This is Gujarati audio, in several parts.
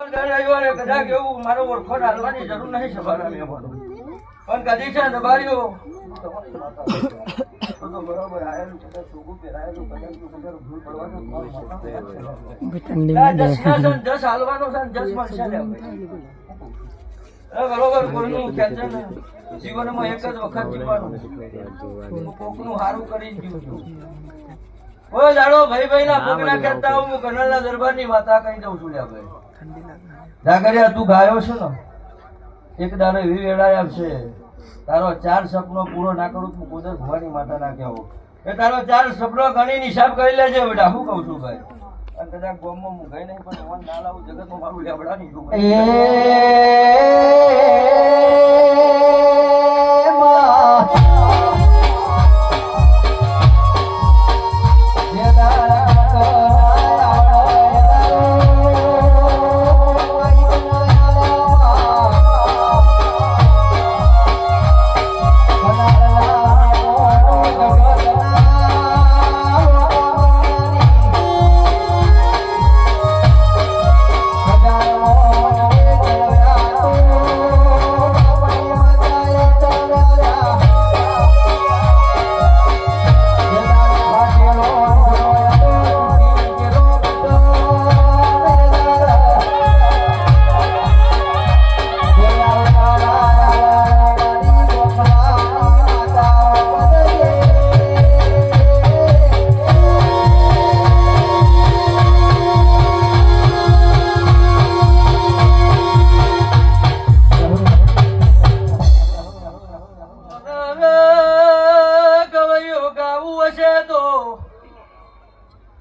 કદાચ એવું મારો ઓળખો ડાલવાની જરૂર નહીં સભાના મહેમાનો પણ કદી છે દબારીઓ તો બરોબર આયેલું કદાચ ચોખ્ખું પહેરાયેલું કદાચ ભૂલ પડવાનું જસ હાલવાનો છે જસ મળશે ને બરોબર કોઈનું ખેંચે ને જીવનમાં એક જ વખત જીવવાનું કોકનું સારું કરી જીવતું ઓય દાડો ભાઈ ના પગના ખેંચતા હું કનલના દરબારની વાતા કહી દઉં છું લ્યા ભાઈ જાગરિયા તું ગાયો છે ને એક દાડો એવી વેળા આવશે તારો 4 સપનો પૂરો ના કરું તું કુદર ભવાની માતા ના કહેવો એ તારો 4 સપનો ગણીને હિસાબ કરી લેજે બેટા હું કહું છું ભાઈ અને કદાચ ગોમમાં હું ગઈ નહીં પણ મન ના લાવું જગતમાં મારું લેબડા નહીં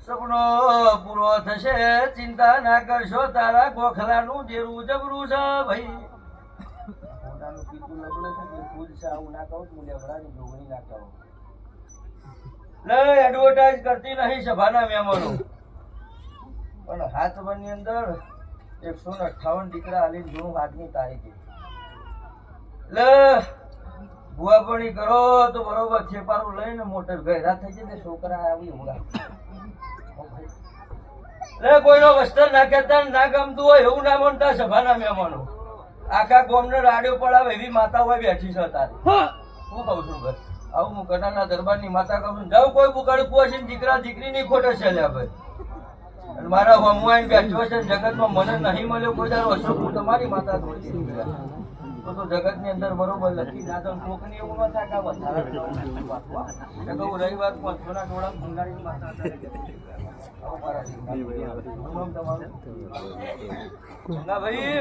સપનો પૂરો થશે ચિંતા ના કરશો તારા ગોખલાનું જેરું જબરું છે ભાઈ પોતાનું પીતું લગડે છે કે ખુદ છે આવું ના કહું હું લેબડાની જોગણી ના કહું લે એડવર્ટાઇઝ કરતી નહીં સભાના મહેમાનો પણ હાથબંધની અંદર 158 દીકરા આલીને જોઉં આજની તારીખે લે ભુવાપણી કરો તો બરોબર છેપારું લઈને મોટર ગયરા થઈ જાય છોકરા આવી ઉડા કોઈનો વસ્ત્ર ના કહેતા ના ગમતું હોય એવું ના બનતા સભાના મહેમાનો આખા ગોમને રાડ્યો પડાવે એવી માતા હોય બેઠી છે તારે હું કઉ છું ભાઈ આવું હું કનાલના દરબારની માતા કહું છું જાઉં કોઈ બુકાડી કુવાસી દીકરા દીકરીની ખોટે છે લ્યા ભાઈ અને મારા હમુઆઈને બેઠો છે જગતમાં મને નહીં મળ્યો કોઈ દારો અશોક હું તમારી માતા દોડી તો જગતની અંદર બરોબર લખી દાદા કોકની એવું ન થાય કે વધારે કહું રહી વાત 500 ના ટોળા ભંગારીની માતા ભાઈ